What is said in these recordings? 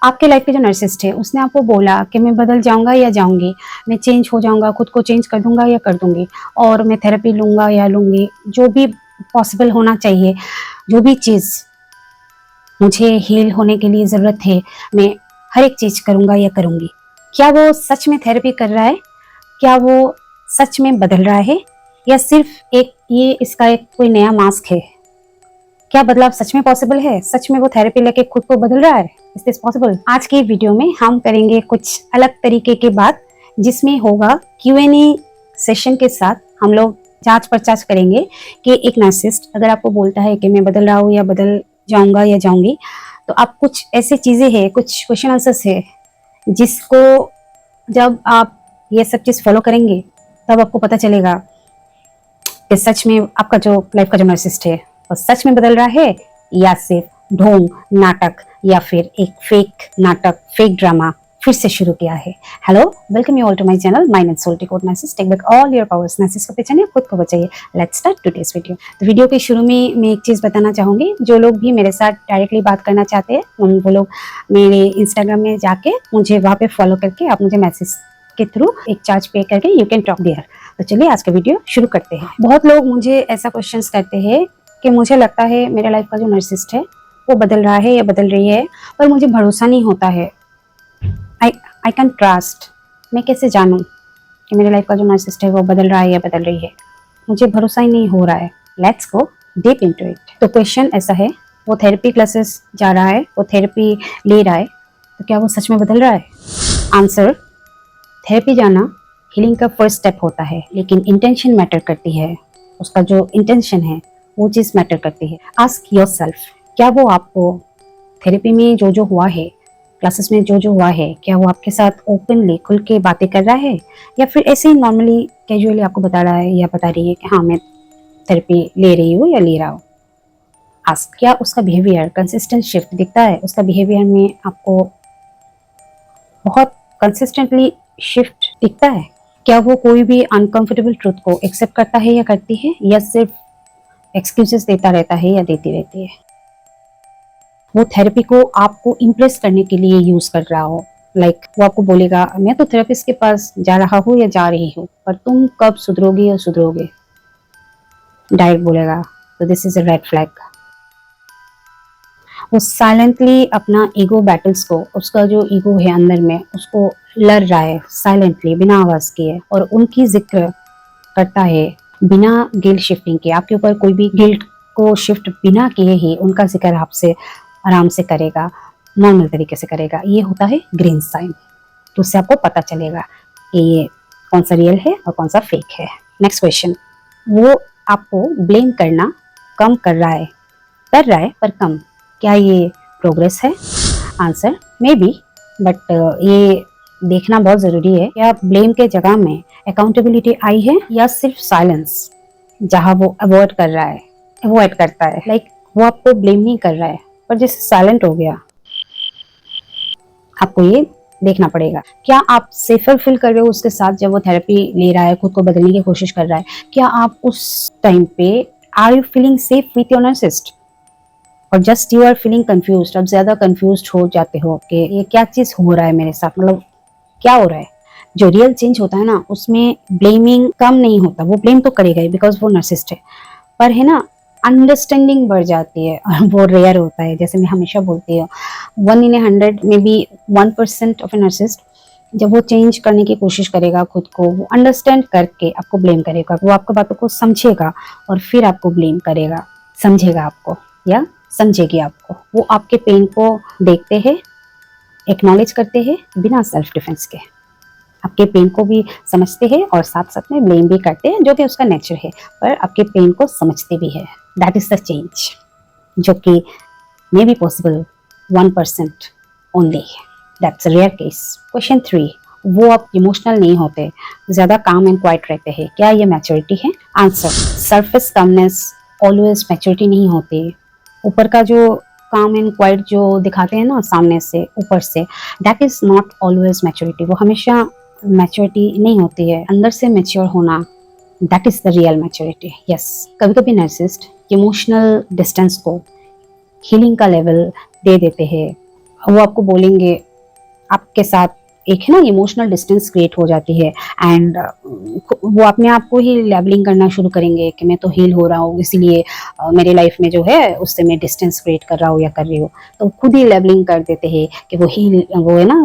आपके लाइफ के जो नर्सिस्ट है उसने आपको बोला कि मैं बदल जाऊंगा या जाऊंगी, मैं चेंज हो जाऊंगा, खुद को चेंज कर दूंगा या कर दूंगी, और मैं थेरेपी लूंगा या लूंगी, जो भी पॉसिबल होना चाहिए, जो भी चीज़ मुझे हील होने के लिए ज़रूरत है, मैं हर एक चीज़ करूंगा या करूंगी। क्या वो सच में थेरेपी कर रहा है? क्या वो सच में बदल रहा है, या सिर्फ एक ये इसका एक कोई नया मास्क है? क्या बदलाव सच में पॉसिबल है? सच में वो थेरेपी लेके खुद को बदल रहा है? Is this possible? आज की वीडियो में हम करेंगे कुछ अलग तरीके की बात, जिसमें होगा Q&A सेशन के साथ हम लोग जांच पड़ताल करेंगे कि एक नार्सिसिस्ट अगर आपको बोलता है कि मैं बदल रहा हूँ या बदल जाऊंगा या जाऊंगी, तो आप कुछ ऐसी चीजें हैं, कुछ क्वेश्चन आंसर्स है, जिसको जब आप ये सब चीज फॉलो करेंगे तब आपको पता चलेगा कि सच में आपका जो लाइफ का जो नार्सिसिस्ट है वो सच में बदल रहा है, या सिर्फ ढोंग नाटक, या फिर एक फेक नाटक, फेक ड्रामा फिर से शुरू किया है। Hello, welcome you all to my channel mind and soul take narcissist, take back all your powers. Narcissist को पहचानिए, खुद को बचाइए। Let's start today's video. तो वीडियो के शुरू में मैं एक चीज बताना चाहूंगी, जो लोग भी मेरे साथ डायरेक्टली बात करना चाहते हैं वो लोग मेरे इंस्टाग्राम में जाके मुझे वहाँ पे फॉलो करके आप मुझे मैसेज के थ्रू एक चार्ज पे करके यू कैन टॉक देयर। तो चलिए आज का वीडियो शुरू करते हैं। बहुत लोग मुझे ऐसा क्वेश्चंस करते हैं कि मुझे लगता है मेरे लाइफ का जो नार्सिसिस्ट है वो बदल रहा है या बदल रही है, पर मुझे भरोसा नहीं होता है। आई कैन ट्रस्ट, मैं कैसे जानूं कि मेरे लाइफ का जो नार्सिसिस्ट है वो बदल रहा है या बदल रही है? मुझे भरोसा ही नहीं हो रहा है। Let's go deep into it. तो क्वेश्चन ऐसा है, वो थेरेपी क्लासेस जा रहा है, वो थेरेपी ले रहा है, तो क्या वो सच में बदल रहा है? आंसर, थेरेपी जाना हीलिंग का फर्स्ट स्टेप होता है, लेकिन इंटेंशन मैटर करती है। उसका जो इंटेंशन है वो चीज़ मैटर करती है। आस्क योरसेल्फ, क्या वो आपको थेरेपी में जो हुआ है, क्लासेस में जो हुआ है, क्या वो आपके साथ ओपनली खुल के बातें कर रहा है, या फिर ऐसे ही नॉर्मली कैजुअली आपको बता रहा है या बता रही है कि हाँ मैं थेरेपी ले रही हूँ या ले रहा हूँ? आस्क, क्या उसका बिहेवियर कंसिस्टेंट शिफ्ट दिखता है? उसका बिहेवियर में आपको बहुत कंसिस्टेंटली शिफ्ट दिखता है? क्या वो कोई भी अनकंफर्टेबल ट्रूथ को एक्सेप्ट करता है या करती है, या सिर्फ एक्सक्यूजेस देता रहता है या देती रहती है? वो थेरेपी को आपको इम्प्रेस करने के लिए यूज कर रहा हो, वो आपको बोलेगा मैं तो थेरेपिस्ट के पास जा रहा हूँ या जा रही हूँ, पर तुम कब सुधरोगी या सुधरोगे, डायरेक्ट बोलेगा, तो this is a red flag. वो साइलेंटली अपना ईगो बैटल्स को, उसका जो ईगो है अंदर में, उसको लड़ रहा है साइलेंटली, बिना आवाज किए, और उनकी जिक्र करता है बिना गिल्ट शिफ्टिंग के। आपके ऊपर कोई भी गिल्ट को शिफ्ट बिना किए ही उनका जिक्र आपसे आराम से करेगा, नॉर्मल तरीके से करेगा। ये होता है ग्रीन साइन। तो उससे आपको पता चलेगा कि ये कौन सा रियल है और कौन सा फेक है। नेक्स्ट क्वेश्चन, वो आपको ब्लेम करना कम कर रहा है पर कम, क्या ये प्रोग्रेस है? आंसर, मे बी, बट ये देखना बहुत जरूरी है। क्या ब्लेम के जगह में अकाउंटेबिलिटी आई है, या सिर्फ साइलेंस जहां वो अवॉइड करता है। वो आपको ब्लेम नहीं कर रहा है, पर जैसे साइलेंट हो गया। आपको ये देखना पड़ेगा, क्या आप सेफर फील कर रहे हो उसके साथ जब वो थेरेपी ले रहा है, खुद को बदलने की कोशिश कर रहा है? क्या आप उस टाइम पे are you feeling safe with your narcissist, और just you are feeling confused? अब ज्यादा कंफ्यूज्ड हो जाते हो कि ये क्या चीज हो रहा है मेरे साथ, मतलब क्या हो रहा है? जो रियल चेंज होता है ना, उसमें ब्लेमिंग कम नहीं होता। वो ब्लेम तो करेगा ही बिकॉज वो नार्सिसिस्ट है, पर है ना, अंडरस्टैंडिंग बढ़ जाती है, और वो रेयर होता है। जैसे मैं हमेशा बोलती हूँ, 1 in 100 may be 1% of A narcissist जब वो चेंज करने की कोशिश करेगा खुद को, वो अंडरस्टैंड करके आपको ब्लेम करेगा, वो आपको बातों को समझेगा और फिर आपको ब्लेम करेगा, समझेगा आपको या समझेगी आपको। वो आपके पेन को देखते हैं, एक्नॉलेज करते हैं बिना सेल्फ डिफेंस के, आपके पेन को भी समझते हैं और साथ साथ में ब्लेम भी करते हैं, जो कि उसका नेचर है, पर आपके पेन को समझते भी है। दैट इज द चेंज, जो कि may be possible 1% only. That's a rare case. Question 3, वो अब इमोशनल नहीं होते, ज्यादा काम एंड क्वाइट रहते हैं, क्या ये मैच्योरिटी है? Answer, surface calmness always maturity नहीं होती। ऊपर का जो काम एंड क्वाइट जो दिखाते हैं ना सामने से, ऊपर से, that is not always maturity. वो हमेशा मैच्योरिटी नहीं होती है। अंदर से मैच्योर होना, that is the real maturity. Yes, कभी कभी नार्सिसिस्ट इमोशनल डिस्टेंस को हीलिंग का लेवल दे देते हैं, वो आपको बोलेंगे, आपके साथ एक है ना इमोशनल डिस्टेंस क्रिएट हो जाती है, एंड वो अपने आप को ही लेबलिंग करना शुरू करेंगे कि मैं तो हील हो रहा हूँ, इसीलिए मेरे लाइफ में जो है उससे मैं डिस्टेंस क्रिएट कर रहा हूँ या कर रही हूँ। तो खुद ही लेबलिंग कर देते हैं कि वो है ना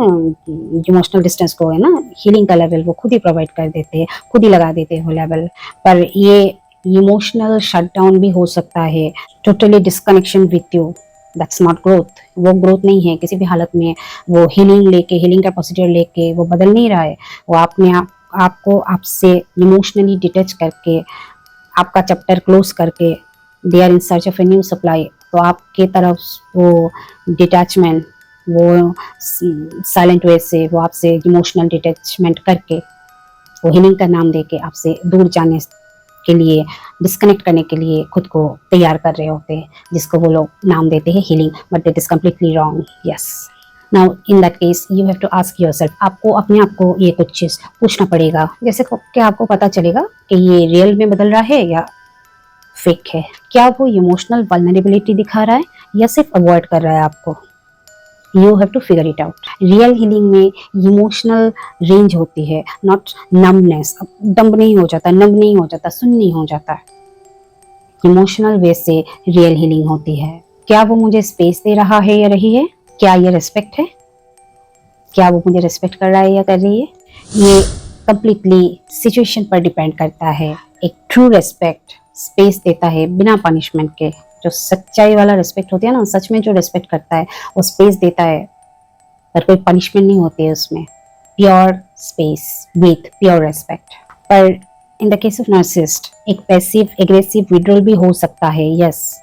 इमोशनल डिस्टेंस को है ना हीलिंग का लेवल वो खुद ही प्रोवाइड कर देते हैं, खुद ही लगा देते हैं वो लेवल। पर ये इमोशनल शटडाउन भी हो सकता है, totally disconnection with you, that's not growth. वो ग्रोथ नहीं है किसी भी हालत में। वो हीलिंग का प्रोसीजर लेके वो बदल नहीं रहा है। वो अपने आपको आपसे इमोशनली डिटैच करके, आपका चैप्टर क्लोज करके, they are in search of a new supply. तो आपके तरफ वो डिटैचमेंट, वो साइलेंट वे से वो आपसे इमोशनल डिटैचमेंट करके, वो हीलिंग का नाम देके आपसे दूर जाने के लिए, डिस्कनेक्ट करने के लिए खुद को तैयार कर रहे होते हैं, जिसको वो लोग नाम देते हैं healing, but that is completely wrong. Yes, now in that case you have to ask yourself, आपको अपने आप को ये कुछ चीज पूछना पड़ेगा। जैसे क्या आपको पता चलेगा कि ये रियल में बदल रहा है या फेक है? क्या वो इमोशनल वल्नरेबिलिटी दिखा रहा है या सिर्फ अवॉइड कर रहा है आपको? You have to figure it out. Real healing में इमोशनल रेंज होती है, नॉट नम्बनेस। डम्ब नहीं हो जाता, नम नहीं हो जाता, सुन नहीं हो जाता। इमोशनल वे से रियल हीलिंग होती है। क्या वो मुझे स्पेस दे रहा है या रही है? क्या ये रिस्पेक्ट है? क्या वो मुझे रिस्पेक्ट कर रहा है या कर रही है? ये कंप्लीटली सिचुएशन पर डिपेंड करता है। एक ट्रू रिस्पेक्ट स्पेस देता है बिना पनिशमेंट के। जो सच्चाई वाला रिस्पेक्ट होती है ना, सच में जो रिस्पेक्ट करता है वो स्पेस देता है, पर कोई पनिशमेंट नहीं होती है उसमें। Pure space with pure respect. पर in the case of narcissist एक पैसिव एग्रेसिव विड्रॉल भी हो सकता है। यस,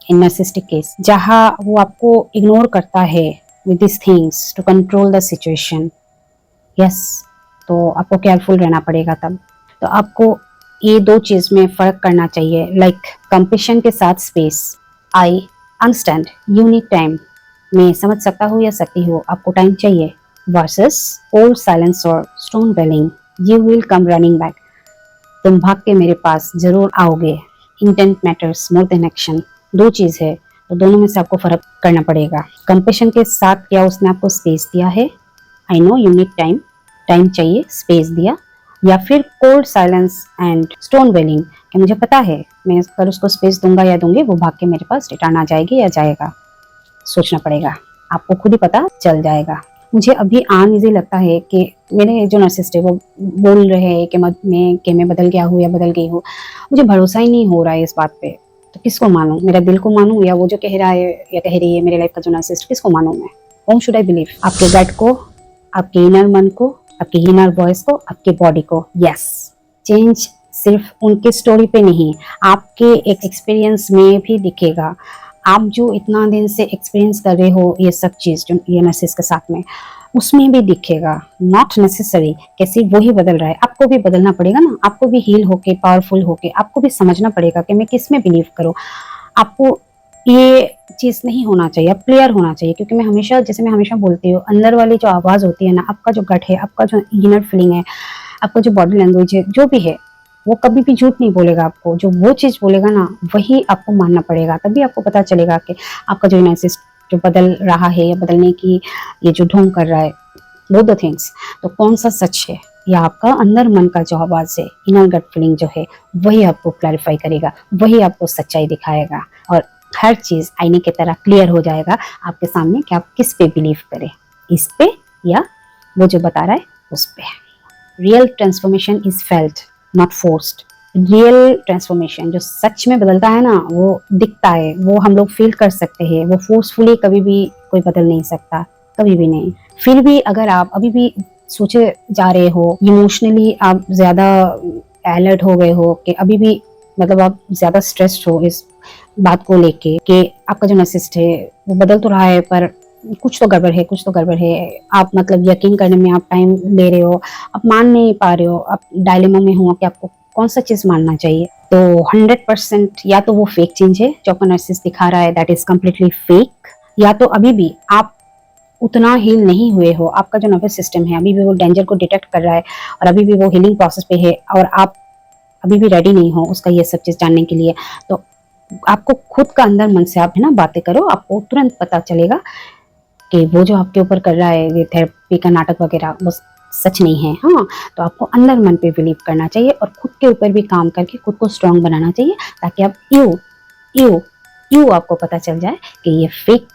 इन नार्सिसिस्टिक केस जहाँ वो आपको इग्नोर करता है with these things to control the situation. yes, तो आपको केयरफुल रहना पड़ेगा तब। तो आपको ये दो चीज में फर्क करना चाहिए, लाइक कंपेशन के साथ space. I understand you need time, मैं समझ सकता हूँ या सकती हूँ, आपको टाइम चाहिए, वर्सेस कोल्ड साइलेंस और stonewalling, you will come running back, तुम भाग के मेरे पास जरूर आओगे। Intent matters more than action, दो चीज है, तो दोनों में से आपको फर्क करना पड़ेगा। कंपेशन के साथ क्या उसने आपको स्पेस दिया है? I know you need time, time चाहिए, स्पेस दिया। या फिर कोल्ड साइलेंस एंड स्टोन वेलिंग, कि मुझे पता है मैं अगर उसको स्पेस दूंगा या दूंगी वो भाग के मेरे पास रिटर्न आ जाएगी या जाएगा। सोचना पड़ेगा, आपको खुद ही पता चल जाएगा। मुझे अभी अनईजी लगता है कि मेरे जो नर्सिस्ट है वो बोल रहे हैं कि मैं बदल गया हूँ या बदल गई हूँ। मुझे भरोसा ही नहीं हो रहा है इस बात पे। तो किसको मानूं? मेरा दिल को मानूं या वो जो कह रहा है या कह रही है मेरे लाइफ का जो नार्सिसिस्ट, किसको मानूं मैं? Home should I believe? आपके गट को, आपके इनर मन को, आपके इनर वॉइस को, आपके बॉडी को? यस, चेंज सिर्फ उनके स्टोरी पे नहीं, आपके एक एक्सपीरियंस में भी दिखेगा। आप जो इतना दिन से एक्सपीरियंस कर रहे हो ये सब चीज जो ये नार्सिसिस्ट के साथ में, उसमें भी दिखेगा। नॉट नेसेसरी कैसे वही बदल रहा है, आपको भी बदलना पड़ेगा ना। आपको भी हील होके, पावरफुल होके, आपको भी समझना पड़ेगा कि मैं किस में बिलीव करूं। आपको ये चीज नहीं होना चाहिए, आप क्लियर होना चाहिए। क्योंकि मैं हमेशा बोलती हूँ, अंदर वाली जो आवाज होती है ना, आपका जो गट है, आपका जो इनर फीलिंग है, आपका जो बॉडी लैंग्वेज है, जो भी है, वो कभी भी झूठ नहीं बोलेगा आपको। जो वो चीज बोलेगा ना वही आपको मानना पड़ेगा, तभी आपको पता चलेगा कि आपका जो इनर जो बदल रहा है या बदलने की ये जो ढोंग कर रहा है, बोथ द थिंग्स, तो कौन सा सच है या आपका अंदर मन का जो आवाज है, इनर गट फीलिंग जो है, वही आपको क्लैरिफाई करेगा, वही आपको सच्चाई दिखाएगा। और हर चीज आईने की तरह क्लियर हो जाएगा आपके सामने कि आप किस पे बिलीव करें, इस पे या वो जो बता रहा है उस पे। Real transformation is felt not forced. Real transformation जो सच में बदलता है ना, वो दिखता है, वो हम लोग फील कर सकते हैं। वो फोर्सफुली कभी भी कोई बदल नहीं सकता, कभी भी नहीं। फिर भी अगर आप अभी भी सोचे जा रहे हो, इमोशनली आप ज्यादा अलर्ट हो गए हो, कि अभी भी मतलब आप ज्यादा स्ट्रेस्ड हो इस बात को लेके कि आपका जो नार्सिसिस्ट है वो बदल तो रहा है पर कुछ तो गड़बड़ है, कुछ तो गड़बड़ है। आप मतलब यकीन करने में आप टाइम ले रहे हो, आप मान नहीं पा रहे हो, आप डायलेमा में हो कि आपको कौन सा चीज मानना चाहिए। तो 100% या तो वो फेक चेंज है जो आपका नार्सिसिस्ट दिखा रहा है, दैट इज कम्प्लीटली फेक, या तो अभी भी आप उतना हील नहीं हुए हो, आपका जो नर्वस सिस्टम है अभी भी वो डेंजर को डिटेक्ट कर रहा है और अभी भी वो हीलिंग प्रोसेस पे है, और आप अभी भी रेडी नहीं हो उसका ये सब चीज जानने के लिए। तो आपको खुद का अंदर मन से आप है ना बातें करो, आपको तुरंत पता चलेगा कि वो जो आपके ऊपर कर रहा है ये थेरेपी का नाटक वगैरह वो सच नहीं है। हाँ, तो आपको अंदर मन पे बिलीव करना चाहिए और खुद के ऊपर भी काम करके खुद को स्ट्रांग बनाना चाहिए, ताकि आप यू यू आपको पता चल जाए कि ये फेक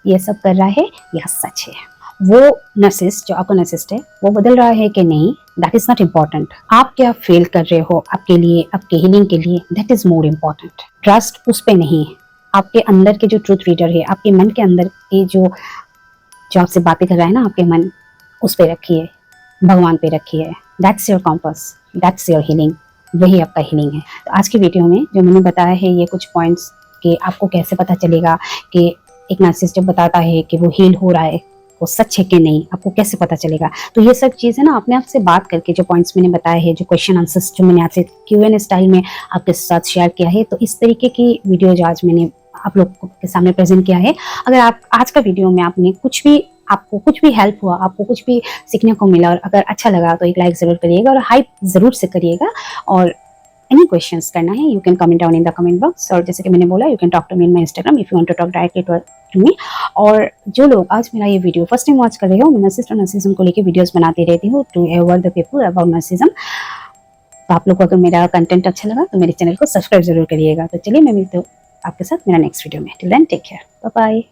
ये सब कर रहा है या सच है। वो नर्सिस्ट जो आपका नर्सिस्ट है वो बदल रहा है कि नहीं, दैट इज नॉट इम्पॉर्टेंट। आप क्या फील कर रहे हो आपके लिए, आपके हीलिंग के लिए, that is more important. Trust उस पे नहीं है, आपके अंदर के जो ट्रूथ रीडर है, आपके मन के अंदर के जो जो आपसे बातें कर रहा है ना, आपके मन, उस पे रखिए, भगवान पे रखिए। That's your compass, that's your healing, वही आपका हीलिंग है। तो आज की वीडियो में जो मैंने बताया है ये कुछ पॉइंट्स कि आपको कैसे पता चलेगा कि एक नार्सिसिस्ट जब बताता है कि वो हील हो रहा है वो सच है कि नहीं, आपको कैसे पता चलेगा। तो ये सब चीज़ें ना अपने आप से बात करके, जो पॉइंट्स मैंने बताए हैं, जो क्वेश्चन आंसर्स जो मैंने आपसे Q&A स्टाइल में आपके साथ शेयर किया है, तो इस तरीके की वीडियो जो आज मैंने आप लोग के सामने प्रेजेंट किया है। अगर आप आज का वीडियो में आपको कुछ भी हेल्प हुआ, आपको कुछ भी सीखने को मिला और अगर अच्छा लगा तो एक लाइक ज़रूर करिएगा और हाइप ज़रूर से करिएगा। और एनी क्वेश्चंस करना है you can comment down in the comment box, और जैसे कि मैंने बोला you can talk to me in my Instagram if you want to talk directly to me. और जो लोग आज मेरा ये वीडियो फर्स्ट टाइम वॉच कर रहे हो, मैं नर्सिस्ट और नर्सिज्म को लेकर वीडियोस बनाती रहती हूँ to aware the people about narcissism. तो आप लोग को अगर मेरा कंटेंट अच्छा लगा तो मेरे चैनल को सब्सक्राइब जरूर करिएगा। तो चलिए मैं मिलती हूँ आपके साथ मेरा नेक्स्ट वीडियो में। Till then take care, bye bye.